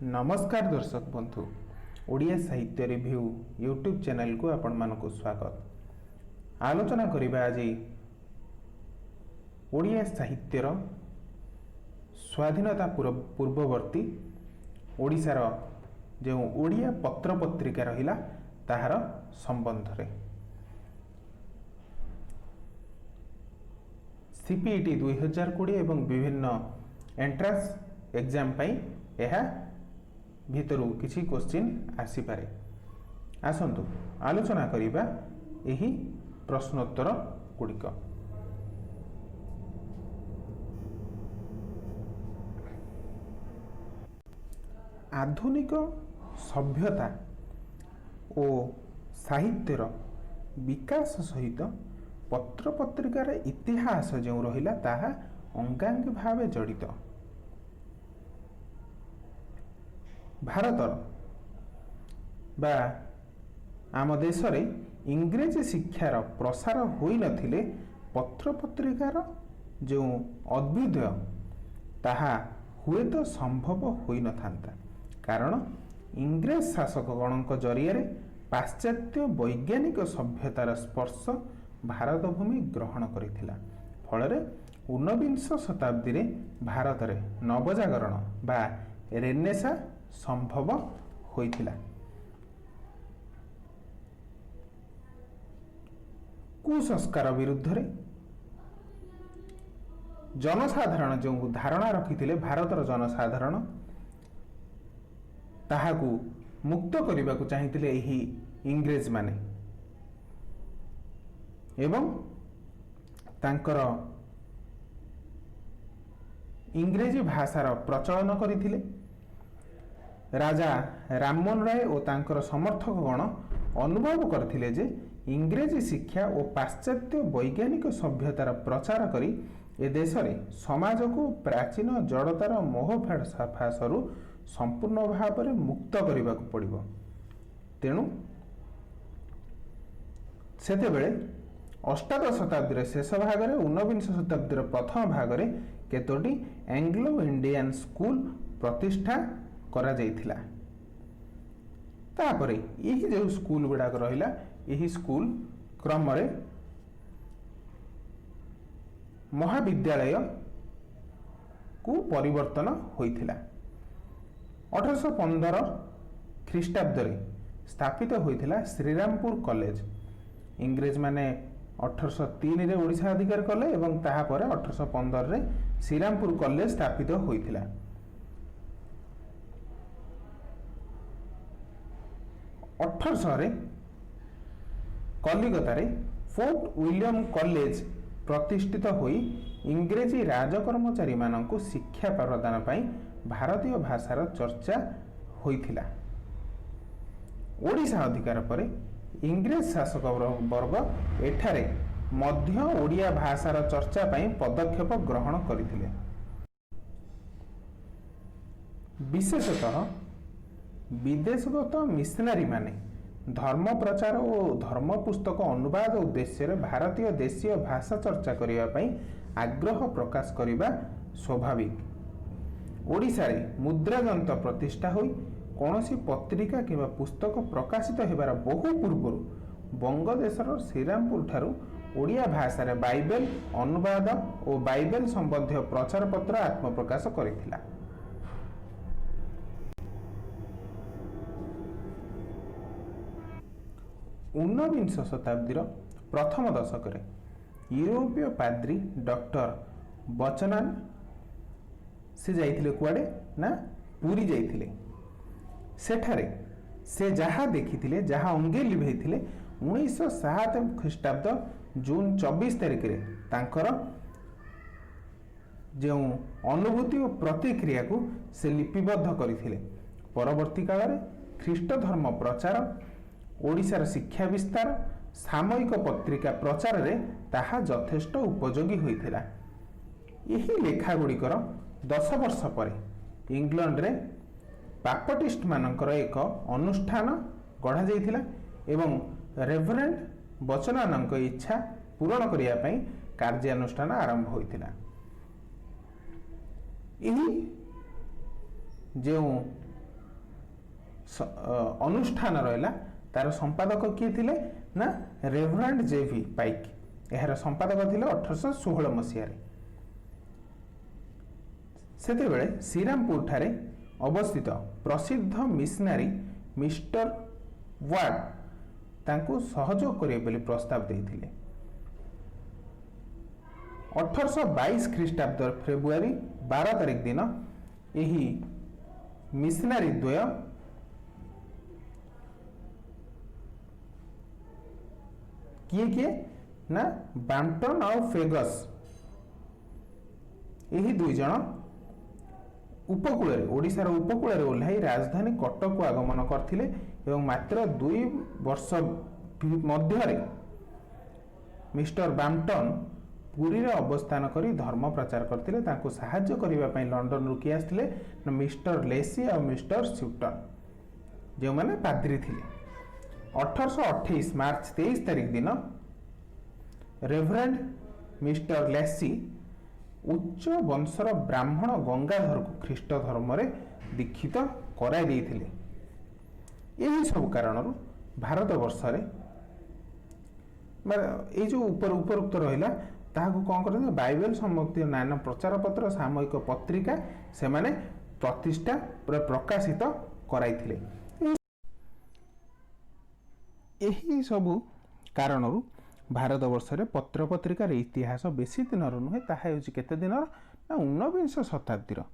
नमस्कार दर्शक बंधु ओडिया साहित्य रिव्यू यूट्यूब चैनल को आपण मानक स्वागत। आलोचना करिबा आज ओडिया साहित्यर स्वाधीनता पूर्ववर्ती ओडिशार जो ओडिया पत्र पत्रिका रहिला ताहार संबंध रे। सीपीईटी 2020 एवं विभिन्न एंट्रांस एग्जाम पई एहा भितरु किछि क्वेश्चन आसी पारे। आसंतु आलोचना करिबा एही प्रश्नोत्तर गुड़िक। आधुनिक सभ्यता और साहित्यर विकास सहित पत्र पत्रिकार इतिहास जो रहिला ताहा अंगांगी भावे जड़ित। भारत बा आम देश रे इंग्रेजी शिक्षार प्रसार होई नथिले पत्र पत्रिकार जो अद्भुत ताहा हुए तो संभव होई नथांता। कारण इंग्रेज शासकगणक जरिया पाश्चात्य वैज्ञानिक सभ्यतार स्पर्श भारत भूमि ग्रहण करिथिला। फଳରେ 19 शताब्दी रे भारत रे नवजागरण बा रेनेसा संभव होइथिला। कुसंस्कार विरुद्ध रे जनसाधारण जो धारणा रखिथिले भारतर जनसाधारण ताहाकू मुक्त करने को चाहिए यही इंग्रेज माने एवं तांकर इंग्रेजी भाषार प्रचलन करथिले। राजा राममोहन राय और तांकर समर्थक गण अनुभव करथिले जे इंग्रेजी शिक्षा और पाश्चात्य वैज्ञानिक सभ्यतार प्रचार करी ए देश रे समाज को प्राचीन जड़तार मोह फासरू संपूर्ण भाव में मुक्त करने को पड़िबो। तेणु सेतेबेले अष्टादश शताब्दी शेष भाग में 19 शताब्दी प्रथम भाग में केतोटी एंग्लो इंडियन स्कूल प्रतिष्ठा करा जाइथिला। तापरे यही जो स्कूल गुड़ाक रहिला यही स्कूल क्रम रे महाविद्यालय को परिवर्तन होइथिला। 1815 ख्रीष्टाब्द रे स्थापित होइथिला श्रीरामपुर कॉलेज। इंग्रेज माने 1803 रे ओडिशा अधिकार कले एवं ताहा परे 1815 रे श्रीरामपुर कॉलेज स्थापित होइथिला। 1800 रे कलिकता रे फोर्ट विलियम कॉलेज प्रतिष्ठित होई इंग्रेजी राजकर्मचारी मानक शिक्षा प्रदान पाई भारतीय भाषार चर्चा होइथिला। ओडिशा अधिकार परे इंग्रेज शासक वर्ग एठारे मध्य ओडिया भाषार चर्चा पाई पदक्षेप ग्रहण करथिले। विशेषतः विदेशगत मिशनरी माने धर्म प्रचार और धर्म पुस्तक अनुवाद उद्देश्य भारतीय देशीय भाषा चर्चा करने पाई आग्रह प्रकाश करने स्वाभाविक। ओडिशा रे मुद्रा जंत्र प्रतिष्ठा होई कौनसी पत्रिका किंवा पुस्तक प्रकाशित हेबार बहु पूर्व बंगदेशर श्रीरामपुर ठारू ओडिया भाषा रे बाइबल अनुवाद और बाइबल संबंधी प्रचार पत्र आत्मप्रकाश करिथिला। ऊनविंश शताब्दी प्रथम दशक यूरोपीय पाद्री डॉक्टर बचनान से जाइथिले कुआडे ना पुरी जाइथिले। सेठारे से जहा देखिथिले जहा अंगे लिभेइथिले 1907 ख्रीष्टाब्द जून 24 तारिख रे तांकर जो अनुभूति और प्रतिक्रिया को से लिपिबद्ध करथिले। परवर्ती काल रे ख्रीष्ट धर्म प्रचार ओडिशार शिक्षा विस्तार सामयिक पत्रिका प्रचार रे ताहा यथेष्ट उपयोगी होइथिला। यही लेखा गुड़िकर 10 वर्ष पर इंग्लैंड रे बापटिस्ट मानकर एक अनुष्ठान गढ़ा जाइथिला एवं रेवरेंड बचनानक इच्छा पूरण करिया पई कार्यानुष्ठान आरंभ होइथिला। यही जो अनुष्ठान रहा तार संपादक किए थिले ना रेवरेंड जेवी पाइक। यार संपादक थिले 1816 मसीह सेतेबेले श्रीरामपुर ठारे अवस्थित प्रसिद्ध मिशनरी मिस्टर वार्ड तांको सहयोग करिए बोली प्रस्ताव देथिले। 1822 ख्रीष्टाब्द फेब्रुआरी 12 तारिख दिन यही मिशनरी द्वय किए किए ना ब्रैम्पटन और फेगस यही दुई जन उपकूल ओडिशार उपकूल ओह्लाई राजधानी कटक को आगमन करथिले एवं मात्र 2 वर्ष मध्य मिस्टर ब्रैम्पटन पुरी रे अवस्थान करी धर्म प्रचार करथिले। तांको सहाय्य करिबा पई लंडन रु किए आस्थिले मिस्टर लेसी और मिस्टर स्यूटन जो माने पाद्री थिले। 1828 मार्च 23 तारिख दिन रेवरेंड मिस्टर लेसी उच्च वंशर ब्राह्मण गंगाधर को ख्रीष्ट धर्म रे दीक्षित कराई देथिले। यही सब कारण भारत वर्ष रे ये जो उपरोक्त रहिला ताहाको कौन करते बाइबल सम्बन्धी नाना प्रचार पत्र सामयिक पत्रिका से माने प्रतिष्ठा प्रकाशित कराइथिले। यही सबु कारणरू भारत वर्ष रे पत्र पत्रिकार इतिहास बेसी दिनर नुहे ताहा हेउची केते दिनर ना 19 शताब्दीर।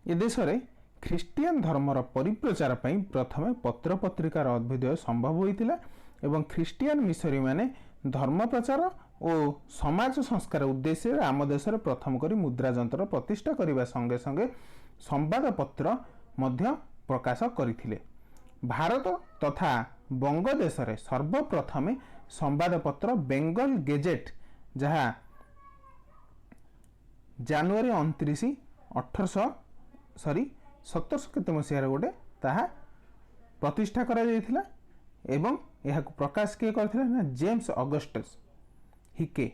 ए देश रे ख्रीस्टियन धर्मर परिप्रचार पई प्रथमे पत्र पत्रिकार अभ्युदय संभव होइतिला एवं ख्रीस्टियन मिशनरी माने धर्म प्रचार और समाज संस्कार उद्देश्य आम देश रे प्रथम करी मुद्रा जंत्र प्रतिष्ठा करने संगे संगे संवाद पत्र मध्य प्रकाश करथिले। भारत तथा बंगदेश रे सर्वप्रथमे संवाद पत्र बेंगल गेजेट जहाँ जनवरी 29 1700 केते मसीह गोटे ताहा प्रतिष्ठा करा जायथिला एवं यहाकू प्रकाश किए करथिले ना जेम्स अगस्टस हिके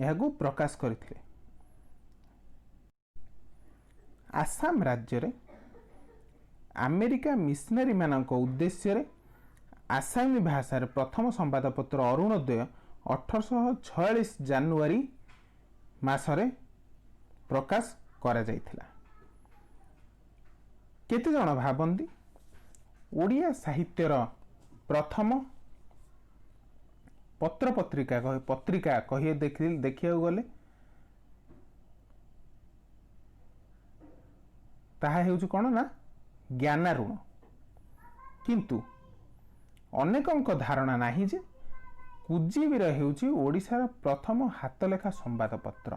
यहाकू प्रकाश करथिले। आसाम राज्य रे अमेरिका मिशनरी मानक उद्देश्य रे आसामी भाषा रे प्रथम संवादपत्र अरुणोदय 1846 जनवरी मासरे प्रकाश करा जायथिला। केते जण भाबंदी ओडिया साहित्यर प्रथम पत्र पत्रिका कहिए देखिया गले ताहा हेउची कोन ना ज्ञानारूण। किंतु अनेकंक धारणा नाही जे कुजीबीर हेउची ओडिशार प्रथम हातलेखा संवादपत्र।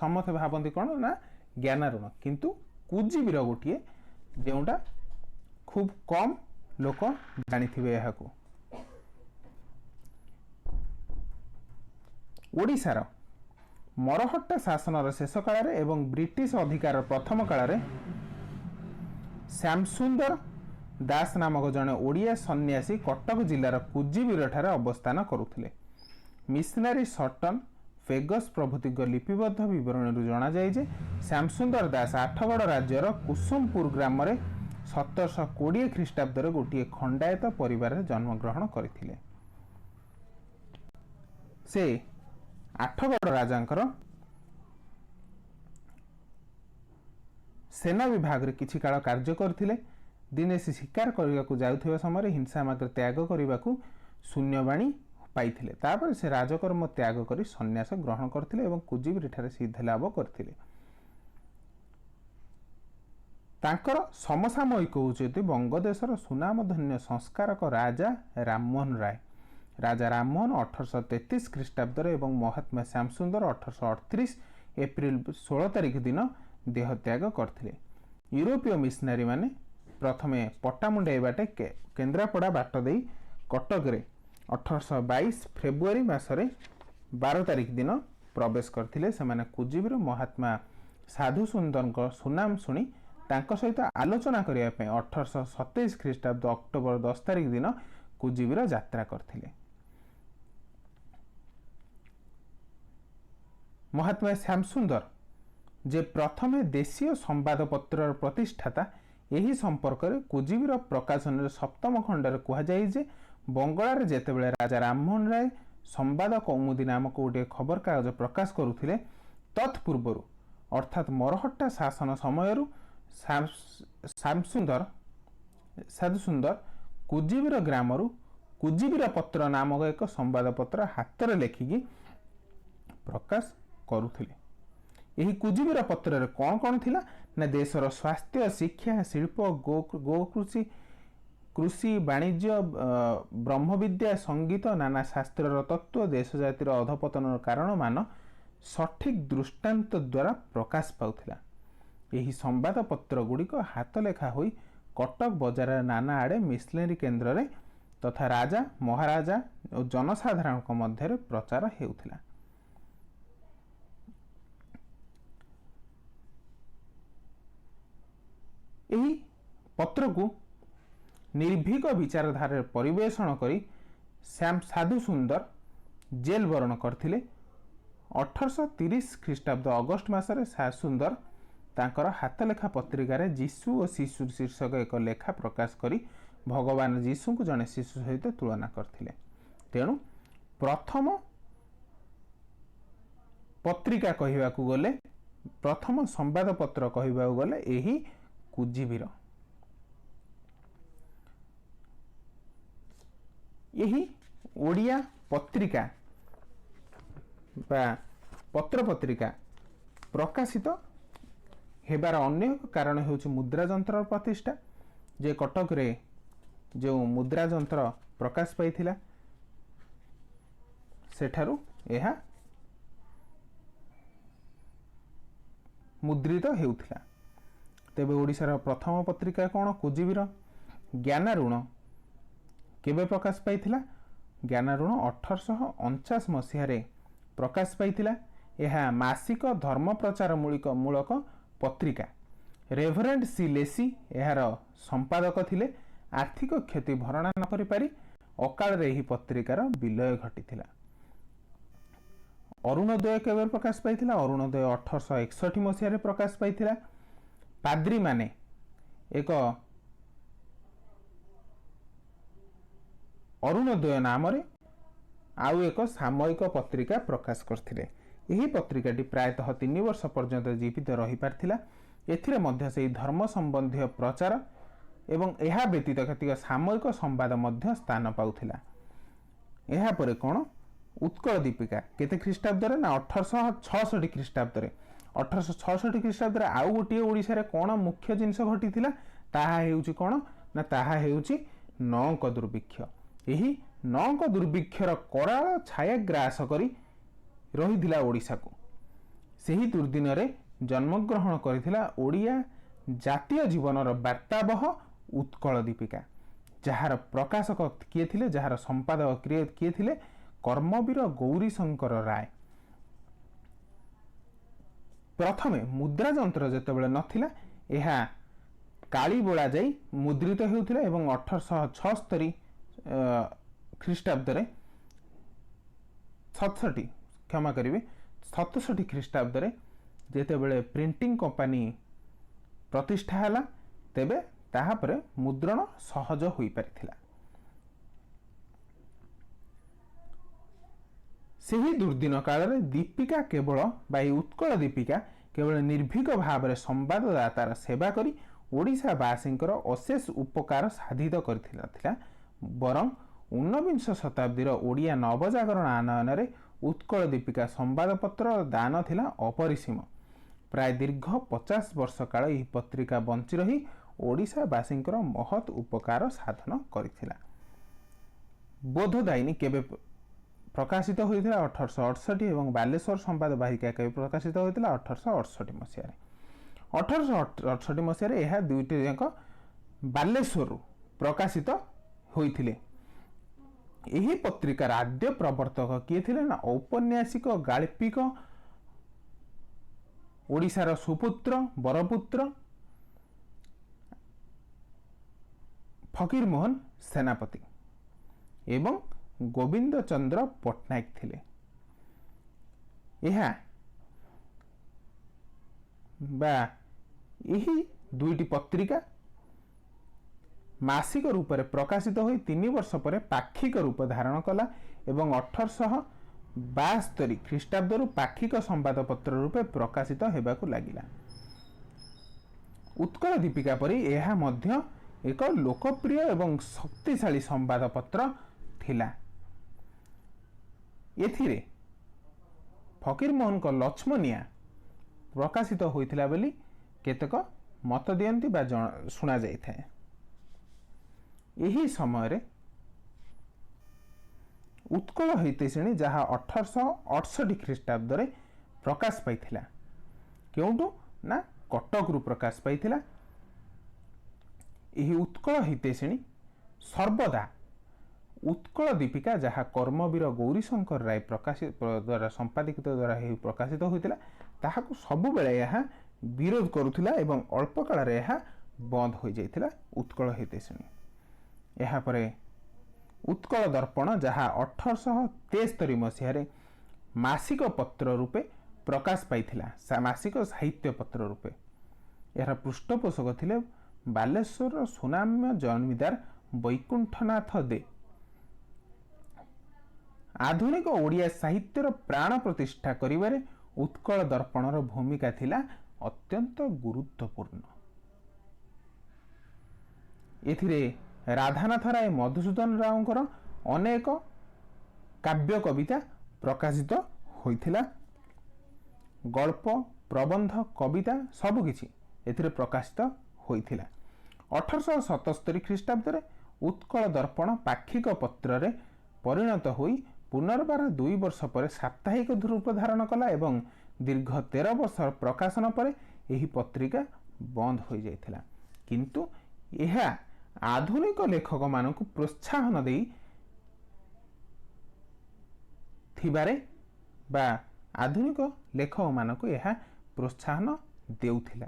समते भाबंती कोन ना ज्ञानारूण किंतु कुजीबीर गोटिए जेउटा खूब कम लोक जानिथिबे। यहाकू ओडिशार मरहट्टा शासनर शेष काल एवं ब्रिटिश अधिकार प्रथम काल श्यामसुंदर दास नामक जड़े ओडिया सन्यासी कटक जिलार कुजीबीर ठारे अवस्थान करुथिले। मिशनरी सटन फेगस प्रभृति लिपिबद्ध विवरण जना जाए जे श्यामसुंदर दास आठगढ़ राज्यर कुसुमपुर ग्राम 1720 ख्रीष्टाब्द गोटे खंडायत परिवार जन्मग्रहण करथिले। से आठगढ़ राजांकर सेना विभाग रे किछि काल कार्य करथिले। दिने से शिकार करने को जाउथिबा समय हिंसा मात्र त्याग करने को शून्यवाणी पाइथिले। तापर से राजकर्म त्याग करी सन्यास ग्रहण करथिले एवं कुजीबीर ठारे सिद्ध लाभ करथिले। तांकर समसामयिक होउछेति बंगदेशर सुनामधन्य संस्कारक राजा राममोहन राय। राजा राममोहन 1833 ख्रीष्टाब्द एवं महात्मा श्यामसुंदर 1838 एप्रिल 16 तारिख दिन देह त्याग करथिले। यूरोपीय मिशनरी माने प्रथमे पट्टामुंडे बाटे केन्द्रापड़ा बाट दे कटक रे 1822 फेब्रुआरी मासरे 12 तारिख दिन प्रवेश करथिले। सेमाने कुजीबीर महात्मा साधु सुंदर सुनाम शुणी तांको सहित आलोचना करिया पे 1827 ख्रीष्टाब्द अक्टोबर 10 तारिख दिन कुजीबीर यात्रा करथिले। महात्मा श्यामसुंदर जे प्रथमे देशीय संवादपत्र प्रतिष्ठाता यही संपर्क में कुजीबीर प्रकाशन सप्तम खंडर कहुए जे बंगलार जेतेबेले राजा राममोहन राय संवाद कौमुदी नामक गोटे खबर कागज प्रकाश करुथिले तत्पूर्व अर्थात मरहट्टा शासन समय साधुसुंदर कुजीबीर ग्रामरू कुजीबीर पत्र नामक एक संवादपत्र हाथ में लेखिकी प्रकाश करुथिले। यही कुजीबीर पत्र कौन कौन थिला ना देशर स्वास्थ्य शिक्षा शिल्प गोकृषि कृषि वाणिज्य ब्रह्मविद्या संगीत नाना शास्त्र तत्व देश जातिर अधपतन कारण मान सठिक दृष्टांत द्वारा प्रकाश पाउथिला। यही संवादपत्र गुड़िक हाथ लेखा होई कटक बजार नाना आड़े मिशनरी केन्द्र रे तथा राजा महाराजा और जनसाधारण मध्य प्रचार हेउथिला। यही पत्र को निर्भीक विचारधारा परिवेषण करी श्याम साधु सुंदर जेल वरण करथिले। 1830 ख्रीष्टाब्द अगस्ट मासरे साधु सुंदर तांकर हाथ लेखा पत्रिकार जीशु और शिशु शीर्षक एक लेखा प्रकाश करी भगवान जीशु को जड़े शिशु सहित तुलना करथिले। तेणु प्रथम पत्रिका कहवाकू गले प्रथम संवादपत्र कहवाकू गले यही कुजीबीर। यही ओडिया पत्रिका बा पत्र पत्रिका प्रकाशित हेबार अन्य कारण हेउछि मुद्रा जंत्र प्रतिष्ठा। जे कटक रे जो मुद्रा जंत्र प्रकाश पाइथिला सेठारु एहा मुद्रित हेउथिला। तेबे ओडिशार प्रथम पत्रिका कौन कुजीबीर। ज्ञानारूण केबे प्रकाश पाइथिला? ज्ञानारूण 1849 मसीह प्रकाश पाइथिला। यह मासिक धर्म प्रचार मूलक पत्रिका। रेभरेंड सी लेसी यार संपादक थिले। आर्थिक क्षति भरणा न करि पारि अकाल रे ही पत्रिकार विलय घटिथिला। अरुणोदय केबे प्रकाश पाइथिला? अरुणोदय 1861 मसीह प्रकाश पाइथिला। पाद्री माने एक अरुणोदय नाम रे आउ एक सामयिक पत्रिका प्रकाश करथिले। यही पत्रिकाटी प्रायतः 3 वर्ष पर्यंत जीवित रही पारथिला। एथिरे मध्य से धर्म संबंधी प्रचार एवं यह व्यतीत केतिक सामयिक संवाद मध्य स्थान पाउथिला। यह परे कोन उत्कल दीपिका केते ख्रीष्टाब्द रे ना 1866 ख्रीष्टाब्द रे 1866 ख्रीष्टाब्द रे आउ गोटे ओडिसा रे कोन मुख्य जिंस घटिथिला ताहा हेउची कोन ना ताहा हेउची नौक दुर्भिक्ष। यही नौक दुर्भिक्षर कराल छाया ग्रास करी रही ओडिशा को। सही दुर्दिन रे जन्मग्रहण करथिला ओडिया जातीय जीवनर वार्तावह उत्कल दीपिका, जार प्रकाशक किए थिले, जार संपादक किए थिले कर्मवीर गौरीशंकर राय। प्रथमे मुद्रा जंत्र जेतेबेले नथिला एहा काली बोला जाई मुद्रित हेउथिला एवं 1876 ख्रीष्टाब्द रे 67 क्षमा करिवे 67 ख्रीष्टाब्द रे जेतेबेले प्रिंटिंग कंपनी प्रतिष्ठा हला तेबे ताहा परे मुद्रण सहज होई परिथिला। सही दुर्दिन काल रे दीपिका केवल बाई उत्कल दीपिका केवल निर्भीक भाव में संवाददातार सेवा करी ओडिशावासींकर अशेष उपकार साधित करथिला। बरं 19 शताब्दीर ओडिया नवजागरण आनयन रे उत्कल दीपिका संवादपत्र दान थिला अपरिसीम। प्राय दीर्घ 50 वर्ष काल यह पत्रिका बंची रही ओडिशावासींकर महत उपकार साधन करथिला। बोधदायिनी केबे प्रकाशित होइथिला 1868 एवं बालेश्वर संवाद वाहिका केबे प्रकाशित होइथिला 1868 मसीह। 1868 मसीह यह दुईटी जाक बालेश्वर प्रकाशित होइथिले। यही पत्रिकार आद्य प्रवर्तक किए थिले ना औपन्यासिक गाल्पिक ओडिशार सुपुत्र बरपुत्र फकीर मोहन सेनापति एवं गोविंद चंद्र पट्टनायक थिले। यह बा यही दुईटी पत्रिका मासिक रूप से प्रकाशित हो 3 वर्ष पर पाक्षिक रूप धारण कला एवं 1872 ख्रीष्टाब्द पाक्षिक संवादपत्र रूपे प्रकाशित होगाकू लगिला। उत्कल दीपिका परी यह मध्य एक लोकप्रिय एवं शक्तिशाली संवादपत्र थिला। एथिरे फकीरमोहन को लक्ष्मणिया प्रकाशित होइथिला बोली केतक मत दियंती बा शुणा जाइथाए। यही समय उत्कल हितैषिणी जहाँ 1868 ख्रीष्टाब्द प्रकाश पाइथिला। क्योंटू ना कटक रु प्रकाश पाइथिला। यही उत्कल हितैषिणी सर्वदा उत्कल दीपिका जहाँ कर्मवीर गौरीशंकर राय प्रकाशित द्वारा संपादित द्वारा प्रकाशित होता ताहाकु सबु बेले यह विरोध करुथिला एवं अल्प काल रे यह बंद हो जाइथिला उत्कल हितैषिणी। यह परे उत्कल दर्पण जहाँ 1873 मसीह मासिक पत्र रूपे प्रकाश पाइथिला मासिक साहित्य पत्र रूपे। यार पृष्ठपोषक थिले बालेश्वर सुनाम्य जमीदार वैकुंठनाथ दे। आधुनिक ओडिया साहित्यर प्राण प्रतिष्ठा करिवारे उत्कल दर्पणर भूमिका थिला अत्यंत गुरुत्वपूर्ण। एथिरे राधानाथ राय मधुसूदन रावकर अनेक काव्य कविता प्रकाशित होइथिला। गल्प प्रबंध कविता सबकिछि एथिरे प्रकाशित होइथिला। 1877 ख्रीष्टाब्द उत्कल दर्पण पाक्षिक पत्र रे परिणत होई पुनर्बार 2 वर्ष पर साप्ताहिक रूप धारण कला एवं दीर्घ 13 वर्ष प्रकाशन पर यही पत्रिका बंद हो जाइथिला। किंतु यह आधुनिक लेखक मानक प्रोत्साहन दे थिबारे बा आधुनिक लेखक मानक यह प्रोत्साहन देउथिला।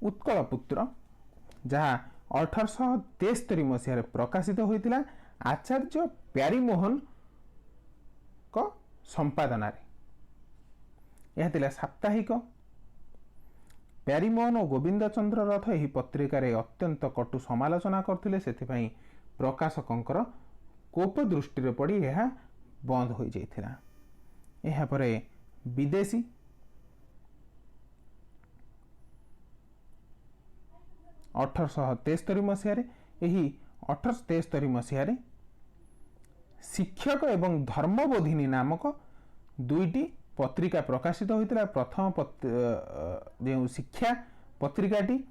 उत्कल पुत्र जहाँ 1873 मसीह प्रकाशित होइतिला आचार्य प्यारीमोहन को संपादन यह तिला साप्ताहिक। प्यारीमोहन और गोविंद चंद्र रथ यही पत्रिका रे अत्यंत कटु समालोचना करथिले। सेथिपई प्रकाशकंकर कोप दृष्टि रे पड़ी यह बंद हो जाइथिला। यह परे विदेशी 1873 मसीह यही 1873 मसीह शिक्षक एवं धर्मबोधिनी नामक दुईटी पत्रिका प्रकाशित होता। प्रथम जो शिक्षा पत्रिकाटी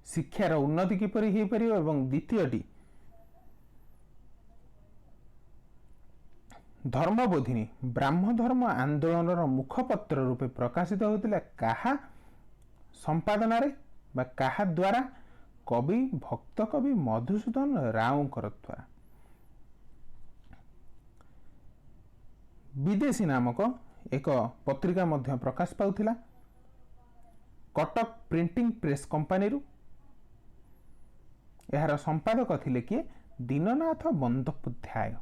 शिक्षार उन्नति किपरि हो पार एवं द्वितीयटी धर्मबोधिनी ब्राह्म धर्म आंदोलन मुखपत्र रूपे प्रकाशित होता। कहा संपादन बा कहा द्वारा कवि भक्त कवि मधुसूदन रावकर द्वारा। विदेशी नामक एक पत्रिका मध्य प्रकाश पाउथिला कटक प्रिंटिंग प्रेस कंपनी रु। यार संपादक थिले कि दीननाथ बंदोपाध्याय।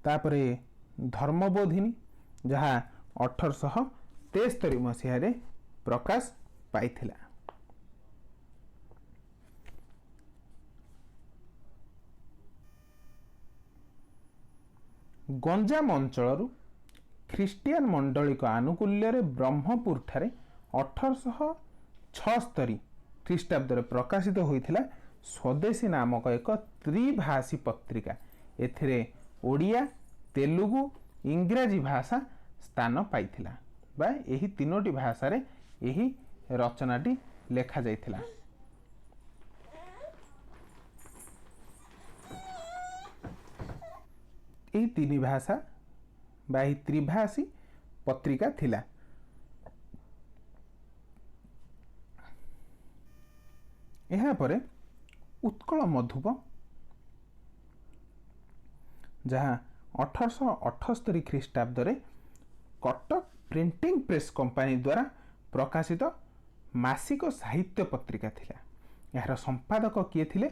तापरे धर्मबोधिनी जहाँ 1873 मसीह प्रकाश पाइथिला। गंजाम अंचल ख्रीस्टियान मंडली आनुकूल्य ब्रह्मपुर ठारे 1876 ख्रीष्टाब्द प्रकाशित होइथिला स्वदेशी नामक एक त्रिभाषी पत्रिका। एथिरे ओडिया तेलुगु इंग्राजी भाषा स्थान पाइथिला बा यही तीनोटी भाषा रे यही रचनाटी लेखा जाइथिला। यही तीन भाषा बा यही त्रिभाषी पत्रिका थिला। यहाँ परे उत्कल मधुप जहाँ 1878 ख्रीष्टाब्द कटक प्रिंटिंग प्रेस कंपनी द्वारा प्रकाशित मासिक साहित्य पत्रिका थिला। यार संपादक किए थिले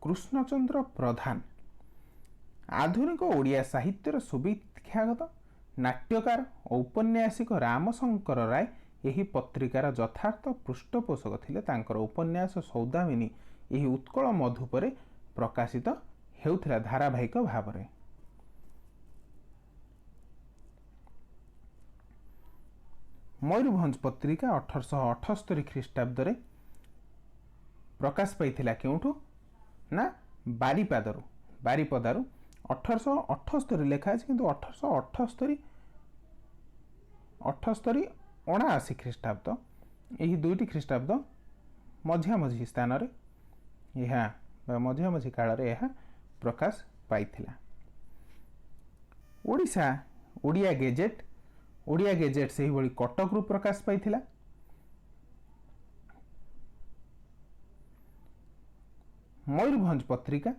कृष्णचंद्र प्रधान आधुनिक ओडिया साहित्यर सुविख्यात नाट्यकार औपन्यासिक रामशंकर राय यही पत्रिकार यथार्थ पृष्ठपोषक थिले। तांकर उपन्यास सौदामिनी यही उत्कल मधु पर प्रकाशित हेउथिला धारावाहिक भाव में। मयूरभंज पत्रिका 1878 ख्रीष्टाब्द प्रकाश पाइथिला केउठु ना बारीपदारू 1878 लिखा है किंतु 1878 78 ख्रीष्टाब्द यही दुईटी ख्रीष्टाब्द मझी स्थान मझी काल प्रकाश पाइथिला। ओडिया गेजेट से ही बड़ी कटक रु प्रकाश पाइथिला। मयूरभंज पत्रिका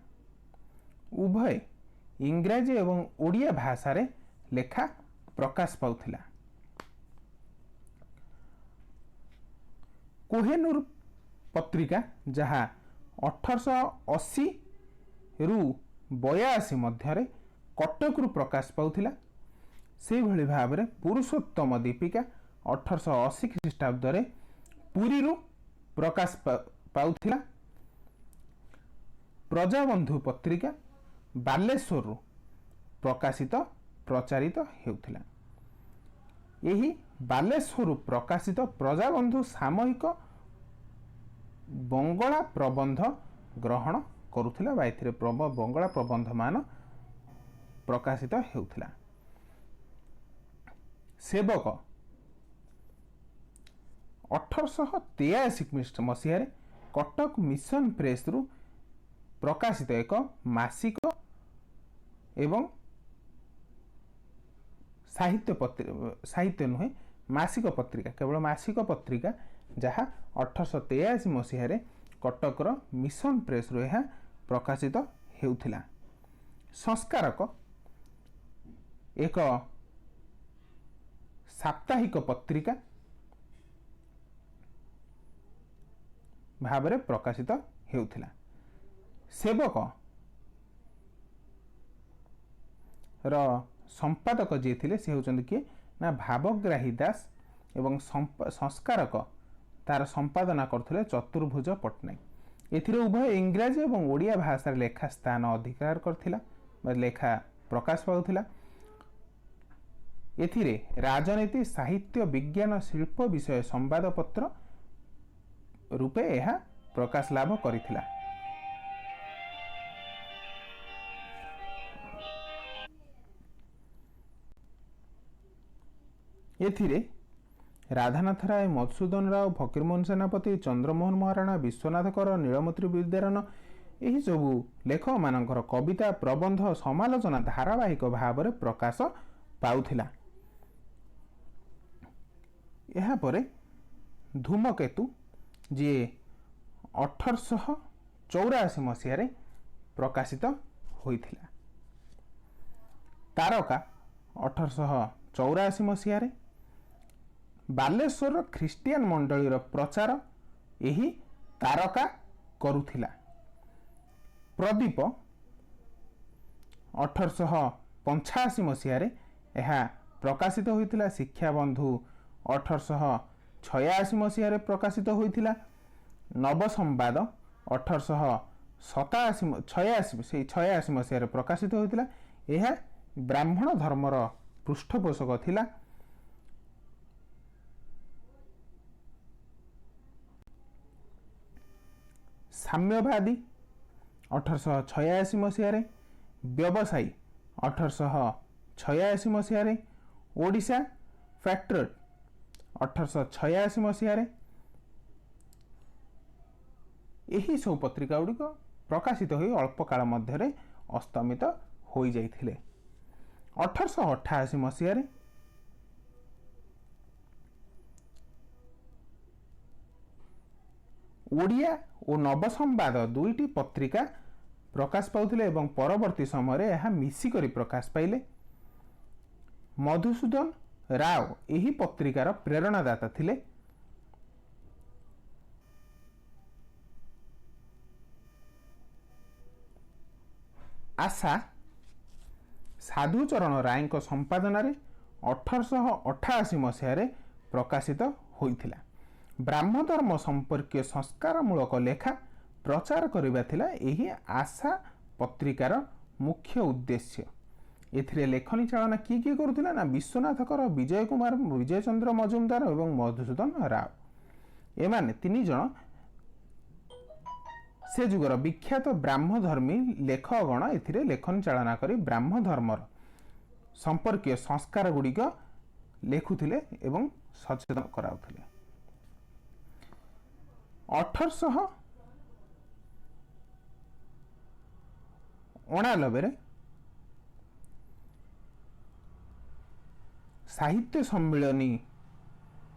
उभय इंग्राजी एवं ओडिया भाषा रे लेखा प्रकाश पाउथिला। कोहेनूर पत्रिका जहाँ 1880 रु 82 मध्य कटक रु प्रकाश पाउथिला। से भली भाव में पुरुषोत्तम दीपिका 1880 ख्रीष्टाब्द पुरी रु प्रकाश पाउथिला। प्रजाबंधु पत्रिका बालेश्वर रु प्रकाशित प्रचारित हेउथिला। यही बालेश्वर रु प्रकाशित प्रजाबंधु सामयिक बंगला प्रबंध ग्रहण करुथिला बा एथिरे बंगला प्रबंध मान प्रकाशित हेउथिला। सेवक 1883 मसीह कटक मिशन प्रेस रु प्रकाशित एक मासिक एवं साहित्य नुहे मासिक पत्रिका केवल मासिक पत्रिका जहाँ 1883 मसीह कटकर मिशन प्रेस रु यह प्रकाशित हेउथिला। संस्कारक एक साप्ताहिक पत्रिका भाव में प्रकाशित हेउथिला। सेवक रो संपादक जी थिले से होचंद किए ना भावग्राही दास एवं संस्कारक तार संपादना करथिले चतुर्भुज पट्टनायक। एथिरे उभय इंग्राजी एवं ओडिया भाषा लेखा स्थान अधिकार करथिला लेखा प्रकाश पाउथिला। एथिरे राजनीति साहित्य विज्ञान शिल्प विषय संवादपत्र रूपे यह प्रकाश लाभ करिथिला। एथिरे राधानाथ राय मधुसूदन राव फकीरमोहन सेनापति चंद्रमोहन महाराणा विश्वनाथ कर नीलमत्री विद्यारण यही सबू लेखक मानकर कविता प्रबंध समालोचना धारावाहिक भाव में प्रकाश पाउथिला। यह परे धूमकेतु जी 1884 मसीह प्रकाशित होइथिला। तारका 1884 मसीह बालेश्वर ख्रीस्टियान मंडलीर प्रचार यही तारका करुथिला। प्रदीप 1885 मसीह यह प्रकाशित होइथिला। शिक्षा बंधु 1886 मसीह प्रकाशित होइथिला। नवसंवाद 1886 मसीह प्रकाशित होइथिला। यह ब्राह्मण धर्मर पृष्ठपोषक थिला। साम्यवादी 1886 मसीह व्यवसायी 1886 मसीह ओडिशा फैक्ट्रेट 1886 मसीह यही सब पत्रिका गुड़िक प्रकाशित हो अल्प काल मध्य अस्तमित हो जाइथिले। 1888 मसीह ओडिया और नवसंवाद दुईटी पत्रिका प्रकाश पाउथिले एवं परवर्ती समय यह मिसिकरी प्रकाश पाइले। मधुसूदन राव यही पत्रिकार प्रेरणादाता थिले। ଆଶା ସାଧୁଚରଣ ରାୟଙ୍କ ସମ୍ପାଦନାରେ 1888 ମସିହାରେ ପ୍ରକାଶିତ ହୋଇଥିଲା। ବ୍ରାହ୍ମଧର୍ମ ସମ୍ପର୍କୀୟ ସଂସ୍କାରମୂଳକ ଲେଖା ପ୍ରଚାର କରିବା ଥିଲା ଏହି ଆଶା ପତ୍ରିକାର ମୁଖ୍ୟ ଉଦ୍ଦେଶ୍ୟ। ଏଥିରେ ଲେଖନୀ ଚାଳନା କିଏ କରୁଥିଲା ନା ବିଶ୍ୱନାଥ କର, ବିଜୟ କୁମାର, ବିଜୟ ଚନ୍ଦ୍ର ମଜୁମଦାର ଏବଂ ମଧୁସୂଦନ ରାଓ। ଏମାନେ 3 ଜଣ ସେ ଯୁଗର ବିଖ୍ୟାତ ବ୍ରାହ୍ମଧର୍ମୀ ଲେଖକଗଣ ଏଥିରେ ଲେଖନୀ ଚାଳନା କରି ବ୍ରାହ୍ମ ଧର୍ମର ସମ୍ପର୍କୀୟ ସଂସ୍କାର ଗୁଡ଼ିକ ଲେଖୁଥିଲେ ଏବଂ ସଚେତନ କରାଉଥିଲେ। 1889 ସାହିତ୍ୟ ସମ୍ମିଳନୀ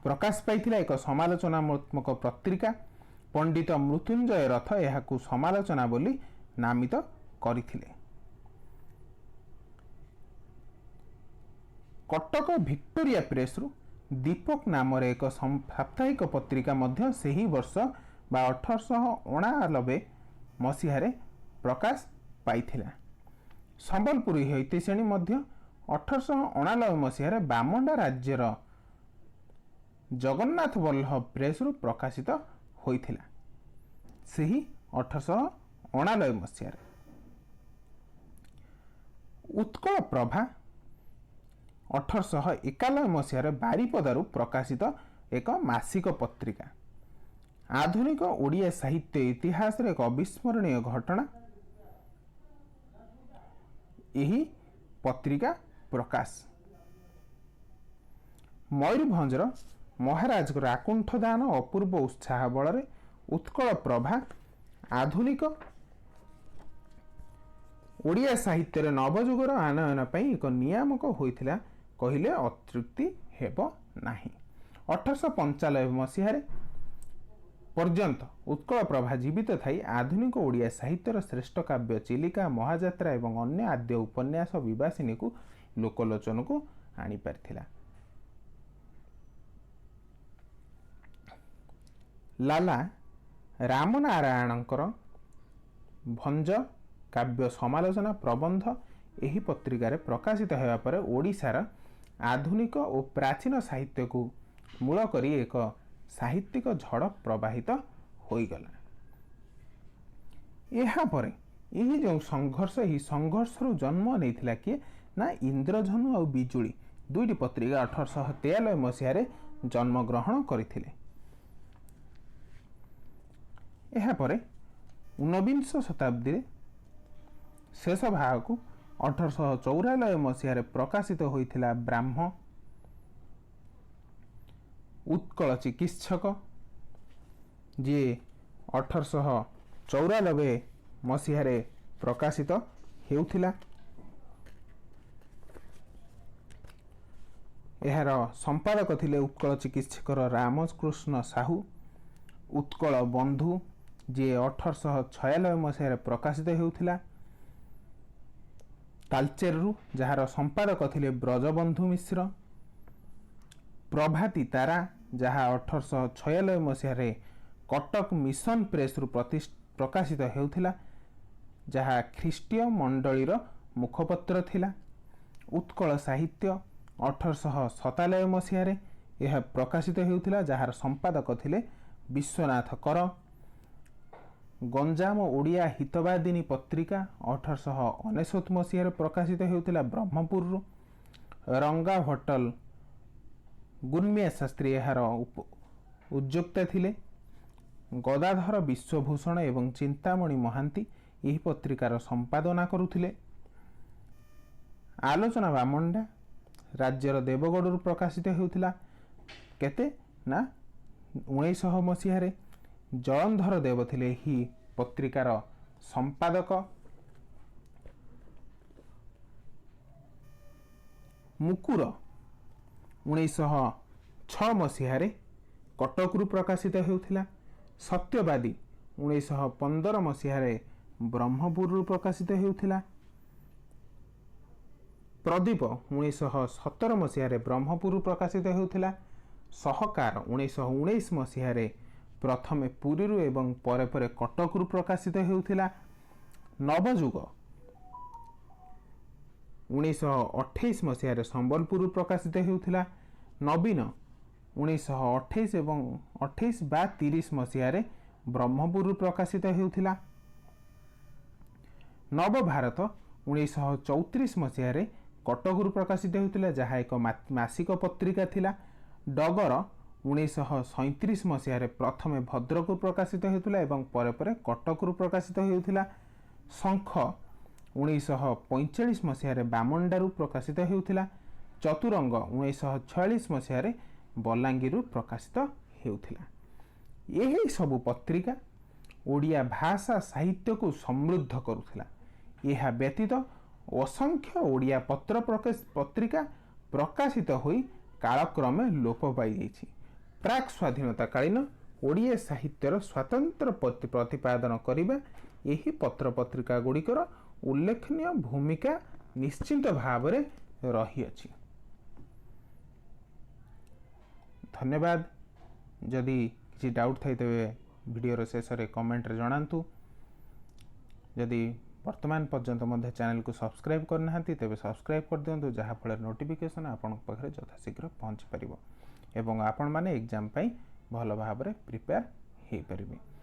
ପ୍ରକାଶ ପାଇଥିଲା ଏକ ସମାଲୋଚନାତ୍ମକ ପତ୍ରିକା। ପଣ୍ଡିତ ମୃତ୍ୟୁଞ୍ଜୟ ରଥ ଏହାକୁ ସମାଲୋଚନା ବୋଲି ନାମିତ କରିଥିଲେ। କଟକ ଭିକ୍ଟୋରିଆ ପ୍ରେସରୁ ଦୀପକ ନାମରେ ଏକ ସାପ୍ତାହିକ ପତ୍ରିକା ମଧ୍ୟ ସେହି ବର୍ଷ ବା 1889 ମସିହାରେ ପ୍ରକାଶ ପାଇଥିଲା। ସମ୍ବଲପୁରୀ ହୈତିଶ୍ରେଣୀ ମଧ୍ୟ 1889 ମସିହାରେ ବାମଣ୍ଡା ରାଜ୍ୟର ଜଗନ୍ନାଥ ବଲ୍ଲଭ ପ୍ରେସରୁ ପ୍ରକାଶିତ ହୋଇଥିଲା। ସେହି 1889 ମସିହାରେ ଉତ୍କଳ ପ୍ରଭା 1891 ମସିହାରେ ବାରିପଦାରୁ ପ୍ରକାଶିତ ଏକ ମାସିକ ପତ୍ରିକା। ଆଧୁନିକ ଓଡ଼ିଆ ସାହିତ୍ୟ ଇତିହାସରେ ଏକ ଅବିସ୍ମରଣୀୟ ଘଟଣା ଏହି ପତ୍ରିକା ପ୍ରକାଶ। ମୟୂରଭଞ୍ଜର ମହାରାଜଙ୍କର ଆକୁଣ୍ଠ ଦାନ ଅପୂର୍ବ ଉତ୍ସାହ ବଳରେ ଉତ୍କଳ ପ୍ରଭା ଆଧୁନିକ ଓଡ଼ିଆ ସାହିତ୍ୟରେ ନବଯୁଗର ଆନୟନ ପାଇଁ ଏକ ନିୟାମକ ହୋଇଥିଲା କହିଲେ ଅତ୍ୟୁକ୍ତି ହେବ ନାହିଁ। 1895 ମସିହାରେ ପର୍ଯ୍ୟନ୍ତ ଉତ୍କଳ ପ୍ରଭା ଜୀବିତ ଥାଇ ଆଧୁନିକ ଓଡ଼ିଆ ସାହିତ୍ୟର ଶ୍ରେଷ୍ଠ କାବ୍ୟ ଚିଲିକା, ମହାଯାତ୍ରା ଏବଂ ଅନ୍ୟ ଆଦ୍ୟ ଉପନ୍ୟାସ ବିବାସିନୀକୁ ଲୋକଲୋଚନକୁ ଆଣିପାରିଥିଲା। ଲାଲା ରାମନାରାୟଣଙ୍କର ଭଞ୍ଜ କାବ୍ୟ ସମାଲୋଚନା ପ୍ରବନ୍ଧ ଏହି ପତ୍ରିକାରେ ପ୍ରକାଶିତ ହେବା ପରେ ଓଡ଼ିଶାର ଆଧୁନିକ ଓ ପ୍ରାଚୀନ ସାହିତ୍ୟକୁ ମୂଳ କରି ଏକ ସାହିତ୍ୟିକ ଝଡ଼ ପ୍ରବାହିତ ହୋଇଗଲା। ଏହାପରେ ଏହି ଯେଉଁ ସଂଘର୍ଷ, ଏହି ସଂଘର୍ଷରୁ ଜନ୍ମ ନେଇଥିଲା କିଏ ନା ଇନ୍ଦ୍ରଧନୁ ଆଉ ବିଜୁଳି ଦୁଇଟି ପତ୍ରିକା 1893 ମସିହାରେ ଜନ୍ମଗ୍ରହଣ କରିଥିଲେ। ଏହାପରେ ଊନବିଂଶ ଶତାବ୍ଦୀରେ ଶେଷ ଭାଗକୁ 1894 ମସିହାରେ ପ୍ରକାଶିତ ହୋଇଥିଲା ବ୍ରାହ୍ମ, ଉତ୍କଳ ଚିକିତ୍ସକ, ଯିଏ 1894 ମସିହାରେ ପ୍ରକାଶିତ ହେଉଥିଲା। ଏହାର ସମ୍ପାଦକ ଥିଲେ ଉତ୍କଳ ଚିକିତ୍ସକର ରାମକୃଷ୍ଣ ସାହୁ। ଉତ୍କଳ ବନ୍ଧୁ, ଯିଏ 1896 ମସିହାରେ ପ୍ରକାଶିତ ହେଉଥିଲା ତାଲଚେରରୁ, ଯାହାର ସମ୍ପାଦକ ଥିଲେ ବ୍ରଜବନ୍ଧୁ ମିଶ୍ର। ପ୍ରଭାତୀ ତାରା, ଯାହା 1896 ମସିହାରେ କଟକ ମିଶନ ପ୍ରେସରୁ ପ୍ରକାଶିତ ହେଉଥିଲା, ଯାହା ଖ୍ରୀଷ୍ଟୀୟ ମଣ୍ଡଳୀର ମୁଖପତ୍ର ଥିଲା। ଉତ୍କଳ ସାହିତ୍ୟ 1897 ମସିହାରେ ଏହା ପ୍ରକାଶିତ ହେଉଥିଲା, ଯାହାର ସମ୍ପାଦକ ଥିଲେ ବିଶ୍ୱନାଥ କର। ଗଞ୍ଜାମ ଓଡ଼ିଆ ହିତବାଦିନୀ ପତ୍ରିକା 1899 ମସିହାରେ ପ୍ରକାଶିତ ହେଉଥିଲା ବ୍ରହ୍ମପୁରରୁ। ରଙ୍ଗା ଭଟ୍ଟଲ ଗୁର୍ମିଆ ଶାସ୍ତ୍ରୀ ଏହାର ଉଦ୍ଯୋକ୍ତା ଥିଲେ। ଗଦାଧର ବିଶ୍ୱଭୂଷଣ ଏବଂ ଚିନ୍ତାମଣି ମହାନ୍ତି ଏହି ପତ୍ରିକାର ସମ୍ପାଦନା କରୁଥିଲେ। ଆଲୋଚନା ବାମଣ୍ଡା ରାଜ୍ୟର ଦେବଗଡ଼ରୁ ପ୍ରକାଶିତ ହେଉଥିଲା। କେତେ ନା 1900 ମସିହାରେ ଜଳନ୍ଧର ଦେବ ଥିଲେ ଏହି ପତ୍ରିକାର ସମ୍ପାଦକ। ମୁକୁର 1906 ମସିହାରେ କଟକରୁ ପ୍ରକାଶିତ ହେଉଥିଲା। ସତ୍ୟବାଦୀ 1915 ମସିହାରେ ବ୍ରହ୍ମପୁରରୁ ପ୍ରକାଶିତ ହେଉଥିଲା। ପ୍ରଦୀପ 1917 ମସିହାରେ ବ୍ରହ୍ମପୁରରୁ ପ୍ରକାଶିତ ହେଉଥିଲା। ସହକାର 1919 ମସିହାରେ ପ୍ରଥମେ ପୁରୀରୁ ଏବଂ ପରେ ପରେ କଟକରୁ ପ୍ରକାଶିତ ହେଉଥିଲା। ନବଯୁଗ 1928 मसीह संबलपुर प्रकाशित होता। नवीन 1928 एवं 28 बा 30 मसीह ब्रह्मपुर प्रकाशित होता। नवभारत 1934 मसीह कटकरू प्रकाशित होता, जहाँ एक मासिक पत्रिका थिला। डगर 1937 मसीह प्रथमे भद्रकू प्रकाशित होता एवं परे परे कटकरू प्रकाशित होता। शंख 1945 मसीह बामंडारू प्रकाशित होता। चतुरंग 1946 मसीह बलांगीरु प्रकाशित होता। यही सबु पत्रिका ओडिया भाषा साहित्य को समृद्ध करुथिला। यह व्यतीत असंख्य ओडिया पत्र पत्रिका प्रकाशित होई कालक्रमे लोप पाई जाइछि। प्राक स्वाधीनता कालीन ओडिया साहित्यर स्वतंत्र प्रतिपादन करिबा यही पत्र पत्रिका गुड़िकर उल्लेखनीय भूमिका निश्चित भाव में रही अछि। धन्यवाद। जदि किसी डाउट थाई तेबे वीडियो शेष में कमेंट रे जणांतु। जदि वर्तमान पर्यंत मध्य चैनल को सब्सक्राइब करना तेबे सब्सक्राइब कर दियंतु, जहाँ फल नोटिफिकेशन आपन पाखरे यथाशीघ्र पहुँच पारिबो एवं आपण माने एग्जाम पाई भल भाव में प्रिपेयर हो पारिबे।